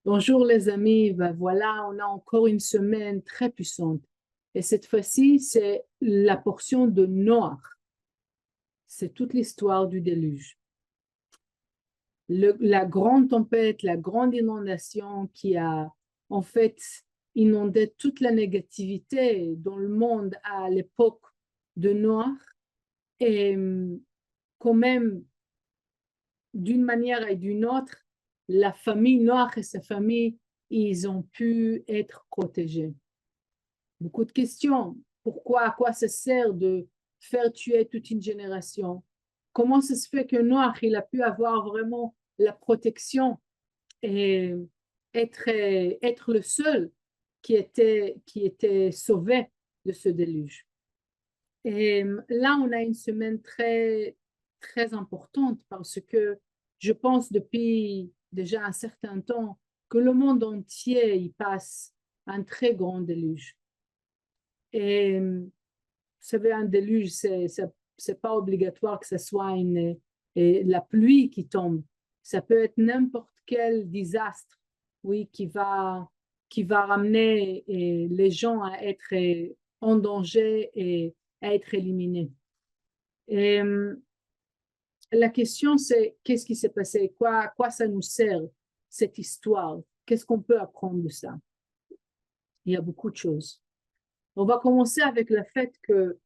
Bonjour les amis, ben voilà, on a encore une semaine très puissante. Et cette fois-ci, c'est la portion de Noach. C'est toute l'histoire du déluge. La grande tempête, la grande inondation qui a en fait inondé toute la négativité dans le monde à l'époque de Noach. Et quand même, d'une manière et d'une autre, la famille Noach et sa famille, ils ont pu être protégés. Beaucoup de questions. Pourquoi, à quoi ça sert de faire tuer toute une génération? Comment ça se fait que Noach, il a pu avoir vraiment la protection et être le seul qui était sauvé de ce déluge? Et là, on a une semaine très, très importante parce que je pense depuis déjà un certain temps que le monde entier y passe un très grand déluge. Et vous savez, un déluge, c'est pas obligatoire que ce soit la pluie qui tombe. Ça peut être n'importe quel désastre, oui, qui va ramener les gens à être en danger et à être éliminés. Et la question, c'est qu'est-ce qui s'est passé? À quoi ça nous sert, cette histoire? Qu'est-ce qu'on peut apprendre de ça? Il y a beaucoup de choses. On va commencer avec le fait que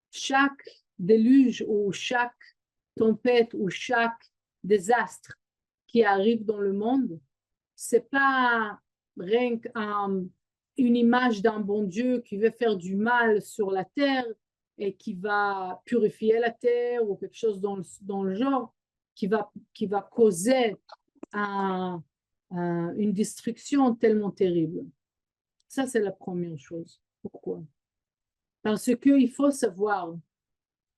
chaque déluge ou chaque tempête ou chaque désastre qui arrive dans le monde, c'est pas rien qu'une image d'un bon Dieu qui veut faire du mal sur la terre et qui va purifier la terre ou quelque chose dans le genre, qui va causer une destruction tellement terrible. Ça, c'est la première chose. Pourquoi? Parce qu'il faut savoir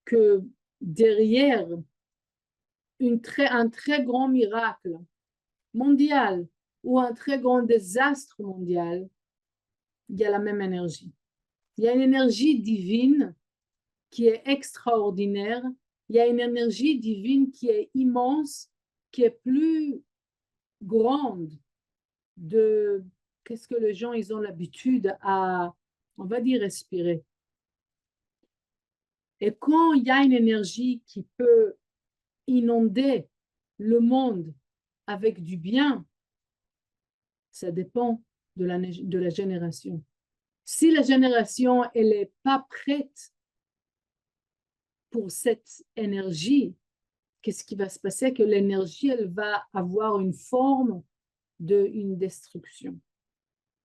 que derrière un très grand miracle mondial ou un très grand désastre mondial, il y a la même énergie. Il y a une énergie divine qui est extraordinaire. Il y a une énergie divine qui est immense, qui est plus grande de qu'est-ce que les gens ils ont l'habitude à, on va dire, respirer. Et quand il y a une énergie qui peut inonder le monde avec du bien, ça dépend de la génération. Si la génération elle n'est pas prête pour cette énergie, qu'est-ce qui va se passer? Que l'énergie elle va avoir une forme d'une destruction.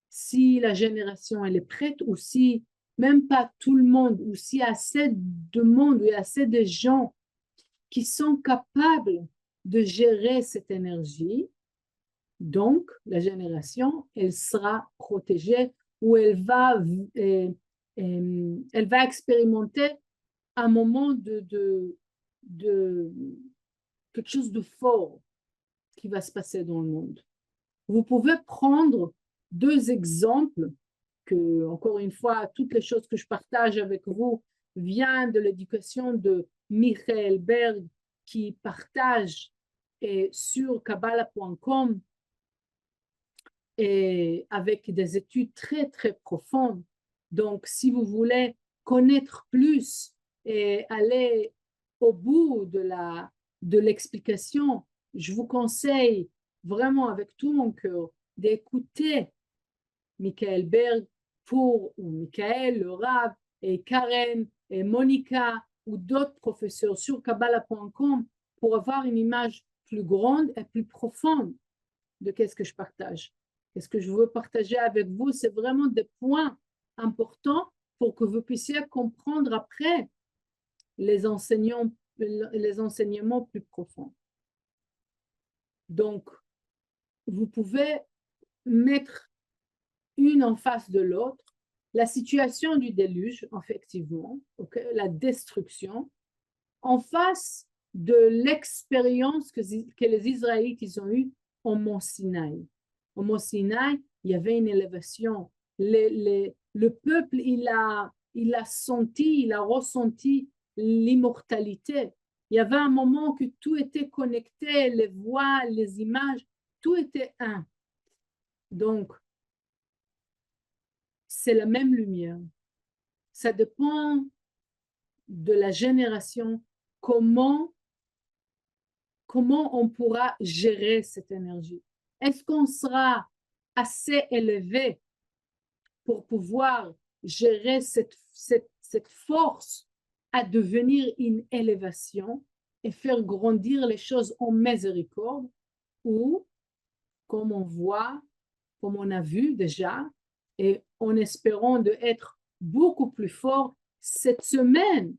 Si la génération elle est prête, ou si même pas tout le monde, ou si assez de monde, ou assez de gens qui sont capables de gérer cette énergie, donc la génération, elle sera protégée ou elle va expérimenter un moment de quelque chose de fort qui va se passer dans le monde. Vous pouvez prendre deux exemples que, encore une fois, toutes les choses que je partage avec vous viennent de l'éducation de Michael Berg qui partage sur Kabbalah.com et avec des études très, très profondes. Donc, si vous voulez connaître plus et aller au bout de l'explication, je vous conseille vraiment avec tout mon cœur d'écouter Michael Berg ou Michael, le Rav, et Karen, et Monica, ou d'autres professeurs sur Kabbalah.com pour avoir une image plus grande et plus profonde de qu'est-ce que je partage. Qu'est-ce que je veux partager avec vous, c'est vraiment des points importants pour que vous puissiez comprendre après les enseignements plus profonds. Donc, vous pouvez mettre une en face de l'autre la situation du déluge, effectivement, okay, la destruction, en face de l'expérience que les Israélites ils ont eue au mont Sinaï. Au mont Sinaï, il y avait une élévation. Le peuple, il a senti, il a ressenti l'immortalité. Il y avait un moment que tout était connecté, les voix, les images, tout était un. Donc, c'est la même lumière. Ça dépend de la génération, comment on pourra gérer cette énergie. Est-ce qu'on sera assez élevé pour pouvoir gérer cette force à devenir une élévation et faire grandir les choses en miséricorde, ou, comme on voit, comme on a vu déjà, et en espérant d'être beaucoup plus fort cette semaine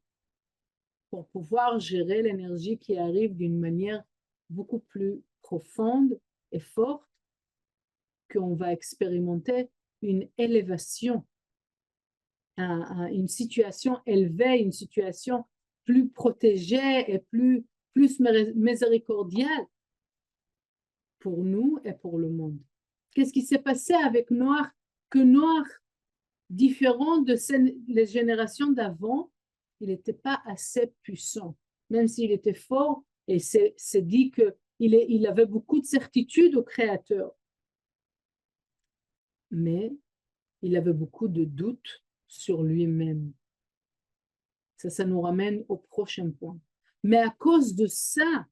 pour pouvoir gérer l'énergie qui arrive d'une manière beaucoup plus profonde et forte, qu'on va expérimenter une élévation, une situation élevée, une situation plus protégée et plus miséricordiale pour nous et pour le monde. Qu'est-ce qui s'est passé avec Noach? Que Noach, différent de les générations d'avant, il n'était pas assez puissant. Même s'il était fort, et c'est dit qu'il avait beaucoup de certitude au Créateur. Mais il avait beaucoup de doutes sur lui-même. Ça nous ramène au prochain point. Mais à cause de ça,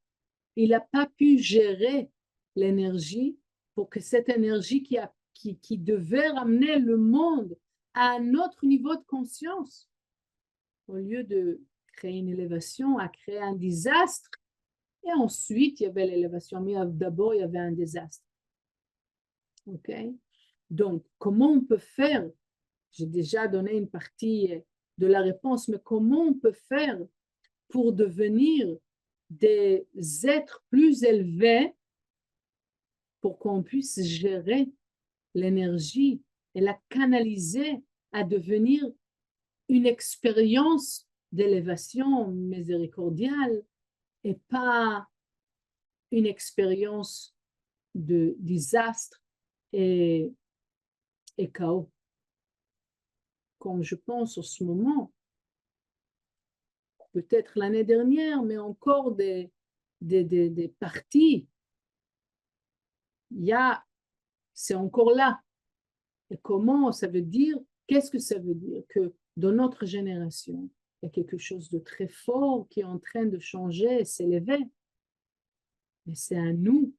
il n'a pas pu gérer l'énergie pour que cette énergie qui devait ramener le monde à un autre niveau de conscience, au lieu de créer une élévation, à créer un désastre. Et ensuite, il y avait l'élévation, mais d'abord, il y avait un désastre. OK? Donc, comment on peut faire? J'ai déjà donné une partie de la réponse, mais comment on peut faire pour devenir des êtres plus élevés pour qu'on puisse gérer l'énergie et la canaliser à devenir une expérience d'élévation miséricordiale et pas une expérience de désastre et chaos. Comme je pense en ce moment, peut-être l'année dernière, mais encore des parties, c'est encore là. Et comment ça veut dire, qu'est-ce que ça veut dire? Que dans notre génération, il y a quelque chose de très fort qui est en train de changer et s'élever. Mais c'est à nous.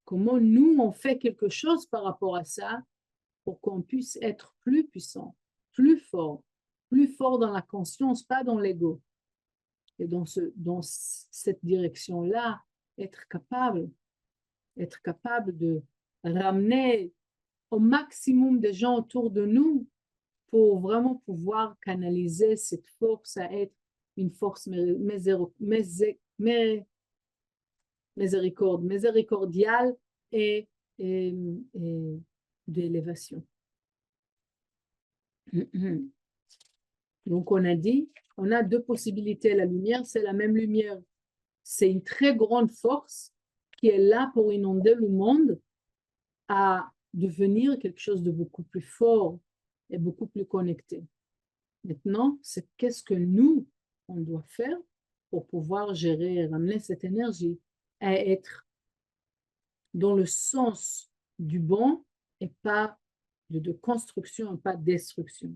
Comment nous, on fait quelque chose par rapport à ça pour qu'on puisse être plus puissant, plus fort dans la conscience, pas dans l'ego. Et dans cette direction-là, être capable de ramener au maximum de gens autour de nous pour vraiment pouvoir canaliser cette force à être une force miséricordiale et d'élévation. Donc on a dit, on a deux possibilités. La lumière, c'est la même lumière. C'est une très grande force qui est là pour inonder le monde à devenir quelque chose de beaucoup plus fort et beaucoup plus connecté. Maintenant, c'est qu'est-ce que nous, on doit faire pour pouvoir gérer et ramener cette énergie à être dans le sens du bon et pas de construction et pas de destruction.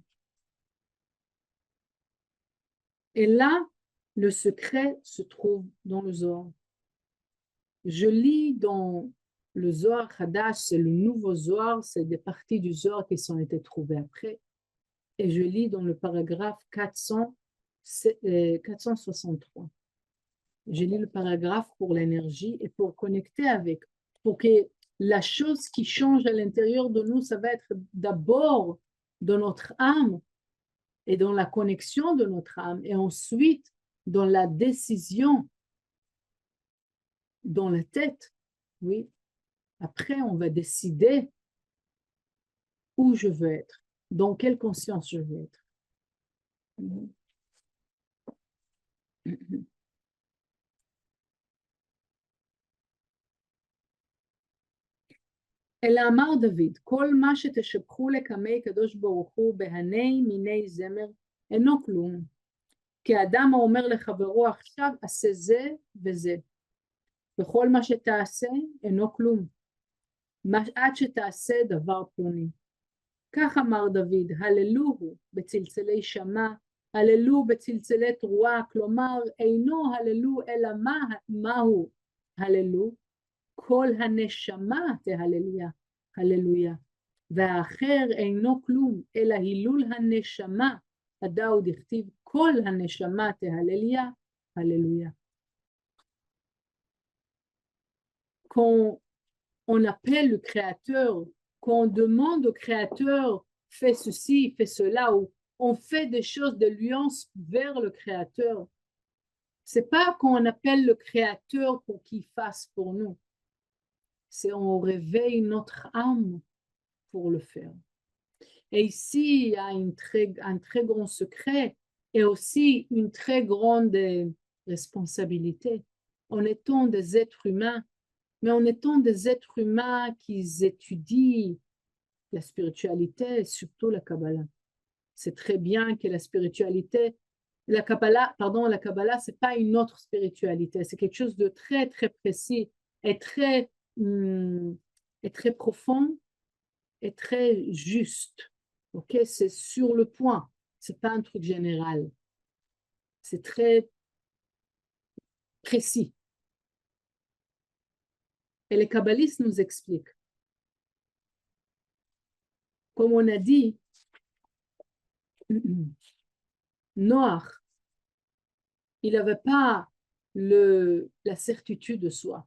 Et là, le secret se trouve dans le Zohar. Je lis dans le Zohar Hadash, c'est le nouveau Zohar, c'est des parties du Zohar qui sont été trouvées après. Et je lis dans le paragraphe 463. Je lis le paragraphe pour l'énergie et pour connecter avec, pour que la chose qui change à l'intérieur de nous, ça va être d'abord dans notre âme et dans la connexion de notre âme, et ensuite dans la décision dans la tête. Oui. Après, on va décider où je veux être, dans quelle conscience je veux être. אלא אמר דוד, כל מה שתשבחו לקמי קדוש ברוך הוא בהני מיני זמר אינו כלום. כאדם האומר לחברו עכשיו עשה זה וזה. וכל מה שתעשה אינו כלום. עד שתעשה דבר פלוני. כך אמר דוד, הללוהו בצלצלי שמע, הללו בצלצלי תרועה, כלומר אינו הללו אלא מהו הללו? כל הנשמה תהלליה, הללויה, והאחר אינו כלום אלא הילול הנשמה, הדאו דכתיב כל הנשמה תהלליה, הללויה. Quand on appelle le Créateur, quand on demande au Créateur, fais ceci, fais cela, ou on fait des choses de nuance vers le Créateur, c'est pas qu'on appelle le Créateur pour qu'il fasse pour nous, c'est on réveille notre âme pour le faire. Et ici, il y a un très grand secret et aussi une très grande responsabilité. En étant des êtres humains, mais en étant des êtres humains qui étudient la spiritualité, surtout la Kabbalah. C'est très bien que la spiritualité, la Kabbalah, c'est pas une autre spiritualité, c'est quelque chose de très, très précis et très profond et très juste. Ok, c'est sur le point, c'est pas un truc général. C'est très précis. Et les kabbalistes nous expliquent. Comme on a dit, Noach, il n'avait pas la certitude de soi.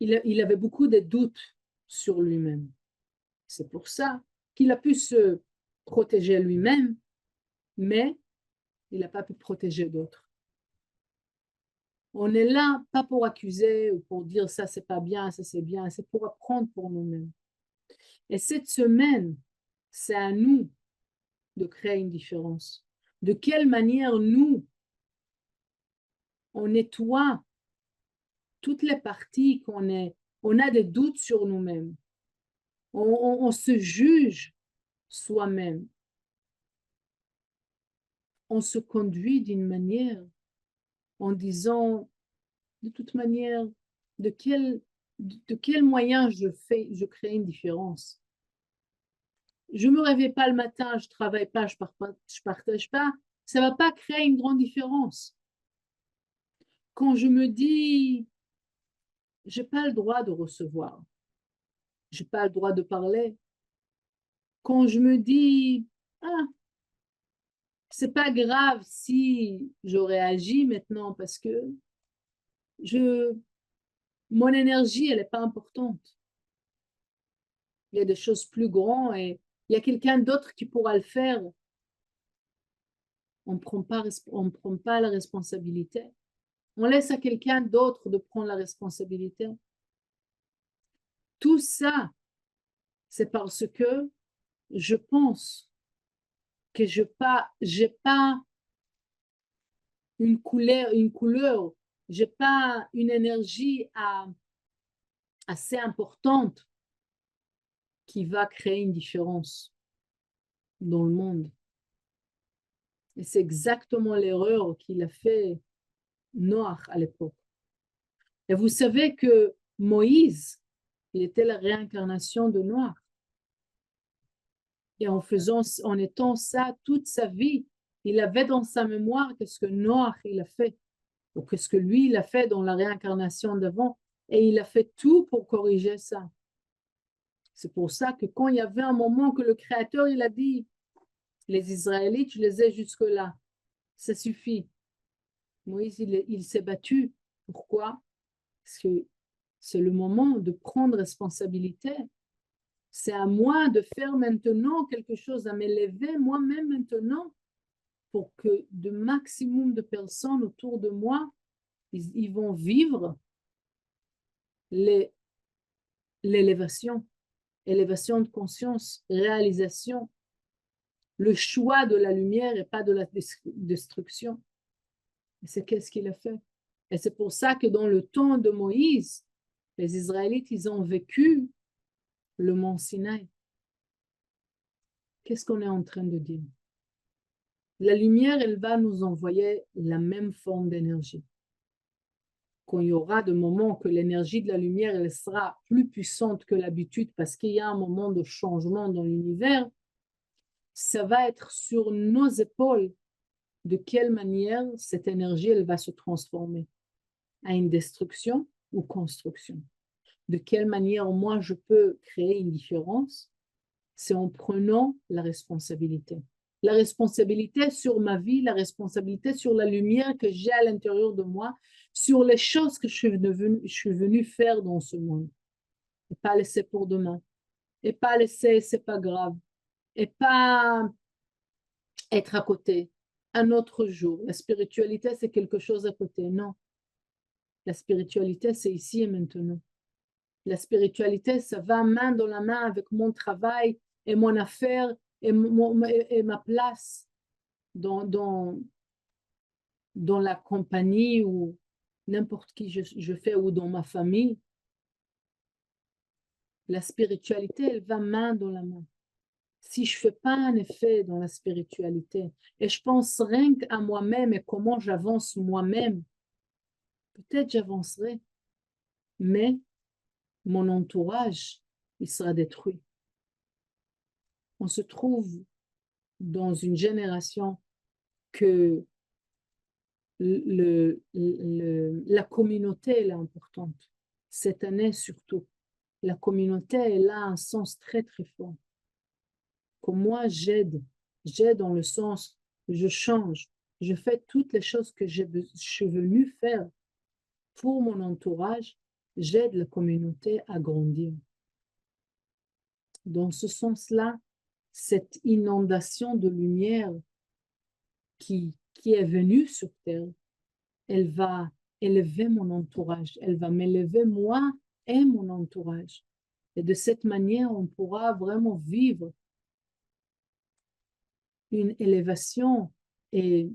Il avait beaucoup de doutes sur lui-même. C'est pour ça qu'il a pu se protéger lui-même, mais il n'a pas pu protéger d'autres. On est là, pas pour accuser ou pour dire ça c'est pas bien, ça c'est bien, c'est pour apprendre pour nous-mêmes. Et cette semaine, c'est à nous de créer une différence. De quelle manière nous, on nettoie toutes les parties on a des doutes sur nous-mêmes. On se juge soi-même. On se conduit d'une manière en disant, de toute manière, de quel moyen je crée une différence. Je ne me réveille pas le matin, je ne travaille pas, je ne partage pas, ça ne va pas créer une grande différence. Quand je me dis, je n'ai pas le droit de recevoir, je n'ai pas le droit de parler, quand je me dis, ah, c'est pas grave si je réagis maintenant parce que mon énergie, elle n'est pas importante. Il y a des choses plus grandes et il y a quelqu'un d'autre qui pourra le faire. On ne prend pas la responsabilité. On laisse à quelqu'un d'autre de prendre la responsabilité. Tout ça, c'est parce que je pense que je n'ai pas une couleur, je n'ai pas une énergie assez importante qui va créer une différence dans le monde. Et c'est exactement l'erreur qu'il a fait Noach à l'époque. Et vous savez que Moïse, il était la réincarnation de Noach. Et en étant ça toute sa vie, il avait dans sa mémoire qu'est-ce que Noach il a fait, ou qu'est-ce que lui il a fait dans la réincarnation d'avant, et il a fait tout pour corriger ça. C'est pour ça que quand il y avait un moment que le Créateur il a dit, les Israélites, je les ai jusque-là, ça suffit. Moïse il s'est battu. Pourquoi? Parce que c'est le moment de prendre responsabilité. C'est à moi de faire maintenant quelque chose, à m'élever moi-même maintenant pour que le maximum de personnes autour de moi, ils vont vivre l'élévation de conscience, réalisation, le choix de la lumière et pas de la destruction. Et c'est qu'est-ce qu'il a fait. Et c'est pour ça que dans le temps de Moïse, les Israélites, ils ont vécu le mont Sinaï. Qu'est-ce qu'on est en train de dire? La lumière, elle va nous envoyer la même forme d'énergie. quand il y aura des moments que l'énergie de la lumière elle sera plus puissante que l'habitude parce qu'il y a un moment de changement dans l'univers, ça va être sur nos épaules de quelle manière cette énergie elle va se transformer à une destruction ou construction. De quelle manière moi je peux créer une différence, c'est en prenant la responsabilité. La responsabilité sur ma vie, la responsabilité sur la lumière que j'ai à l'intérieur de moi, sur les choses que je suis venue faire dans ce monde. Et pas laisser pour demain. Et pas laisser, c'est pas grave. Et pas être à côté. Un autre jour. La spiritualité, c'est quelque chose à côté. Non. La spiritualité, c'est ici et maintenant. La spiritualité, ça va main dans la main avec mon travail et mon affaire et ma place dans la compagnie ou n'importe qui je fais ou dans ma famille. La spiritualité, elle va main dans la main. Si je ne fais pas un effet dans la spiritualité et je pense rien qu'à moi-même et comment j'avance moi-même, peut-être j'avancerai, mais mon entourage, il sera détruit. On se trouve dans une génération que la communauté est importante. Cette année surtout, la communauté elle a un sens très très fort. Que moi j'aide dans le sens je change, je fais toutes les choses que je suis venue faire pour mon entourage, j'aide la communauté à grandir. Dans ce sens-là, cette inondation de lumière qui est venue sur Terre, elle va élever mon entourage, elle va m'élever moi et mon entourage. Et de cette manière, on pourra vraiment vivre une élévation et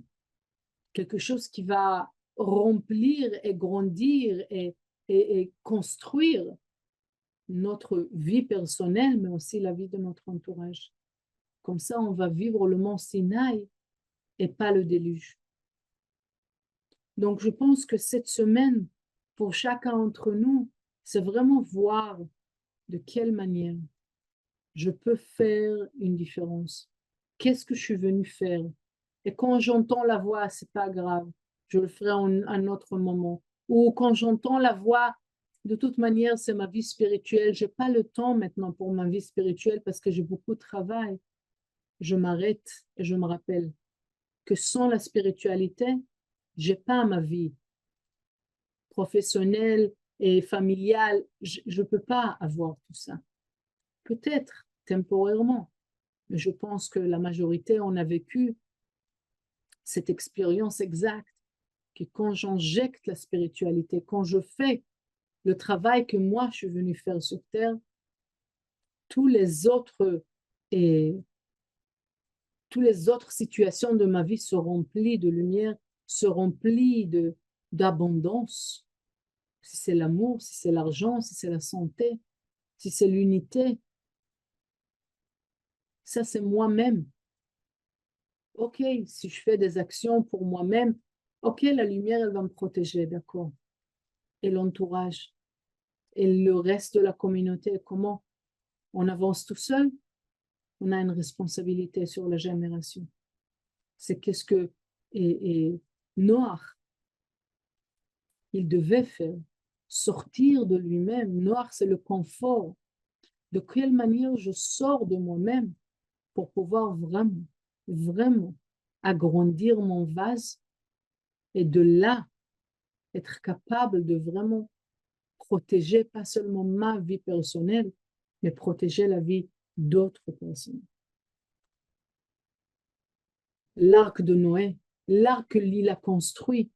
quelque chose qui va remplir et grandir et construire notre vie personnelle, mais aussi la vie de notre entourage. Comme ça, on va vivre le mont Sinaï et pas le déluge. Donc, je pense que cette semaine, pour chacun d'entre nous, c'est vraiment voir de quelle manière je peux faire une différence. Qu'est-ce que je suis venue faire? Et quand j'entends la voix, c'est pas grave, je le ferai en un autre moment. Ou quand j'entends la voix, de toute manière, c'est ma vie spirituelle. J'ai pas le temps maintenant pour ma vie spirituelle parce que j'ai beaucoup de travail. Je m'arrête et je me rappelle que sans la spiritualité, j'ai pas ma vie professionnelle et familiale. Je peux pas avoir tout ça. Peut-être temporairement, mais je pense que la majorité on a vécu cette expérience exacte que quand j'injecte la spiritualité, quand je fais le travail que moi je suis venue faire sur terre, tous les autres et toutes les autres situations de ma vie se remplissent de lumière, se remplissent d'abondance. Si c'est l'amour, si c'est l'argent, si c'est la santé, si c'est l'unité, ça c'est moi-même. Ok, si je fais des actions pour moi-même, ok, la lumière, elle va me protéger, d'accord. Et l'entourage, et le reste de la communauté, comment? On avance tout seul? On a une responsabilité sur la génération. C'est qu'est-ce que et Noir, il devait faire, sortir de lui-même. Noir, c'est le confort. De quelle manière je sors de moi-même pour pouvoir vraiment, vraiment agrandir mon vase et de là, être capable de vraiment protéger pas seulement ma vie personnelle, mais protéger la vie d'autres personnes. L'arc de Noé, l'arc que l'île a construit,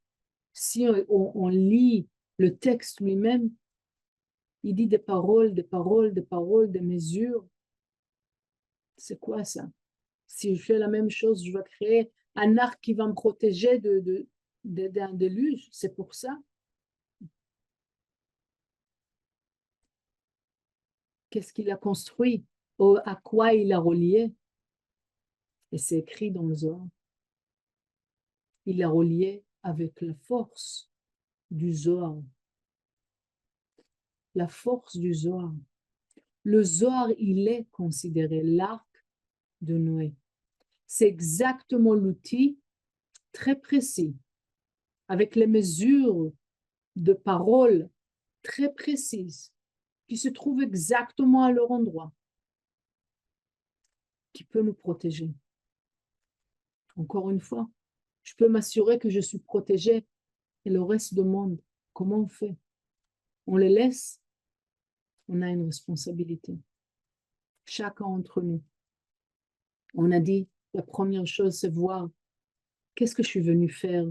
si on lit le texte lui-même, il dit des paroles, des paroles, des paroles, des mesures. C'est quoi ça? Si je fais la même chose, je vais créer un arc qui va me protéger d'un déluge. C'est pour ça. Qu'est-ce qu'il a construit? À quoi il a relié? Et c'est écrit dans le Zohar. Il a relié avec la force du Zohar. la force du Zohar. Le Zohar, il est considéré l'arc de Noé. C'est exactement l'outil très précis, avec les mesures de paroles très précises, qui se trouvent exactement à leur endroit, qui peut nous protéger. Encore une fois, je peux m'assurer que je suis protégée et le reste du monde, comment on fait? On les laisse? On a une responsabilité. Chacun d'entre nous. On a dit, la première chose, c'est voir qu'est-ce que je suis venu faire?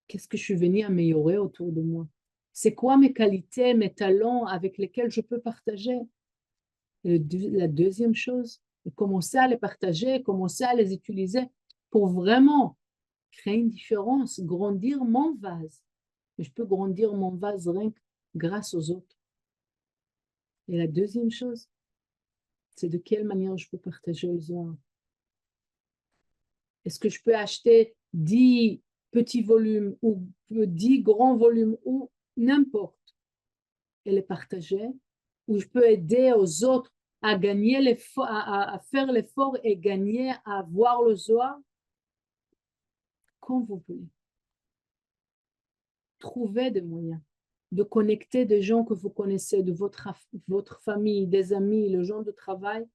Qu'est-ce que je suis venu améliorer autour de moi? C'est quoi mes qualités, mes talents avec lesquels je peux partager? Et la deuxième chose, c'est commencer à les partager, commencer à les utiliser pour vraiment créer une différence, grandir mon vase. Et je peux grandir mon vase rien que grâce aux autres. Et la deuxième chose, c'est de quelle manière je peux partager le Zohar. Est-ce que je peux acheter 10 petits volumes ou 10 grands volumes ou n'importe et les partager, ou je peux aider aux autres à gagner l'effort, à faire l'effort et gagner à voir le Zohar, comme vous voulez. Trouvez des moyens de connecter des gens que vous connaissez, de votre famille, des amis, le gens de travail,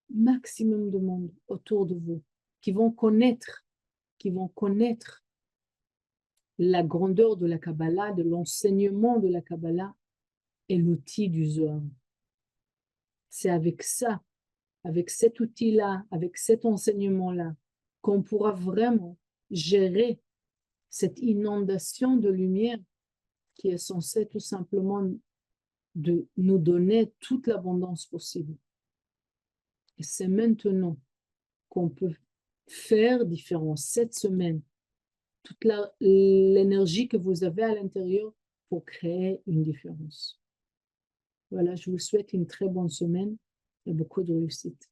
maximum de monde autour de vous, qui vont connaître la grandeur de la Kabbalah, de l'enseignement de la Kabbalah et l'outil du Zohar. C'est avec ça, avec cet outil-là, avec cet enseignement-là, qu'on pourra vraiment gérer cette inondation de lumière qui est censée tout simplement de nous donner toute l'abondance possible. Et c'est maintenant qu'on peut faire différence cette semaine, toute l'énergie que vous avez à l'intérieur pour créer une différence. Voilà, je vous souhaite une très bonne semaine et beaucoup de réussite.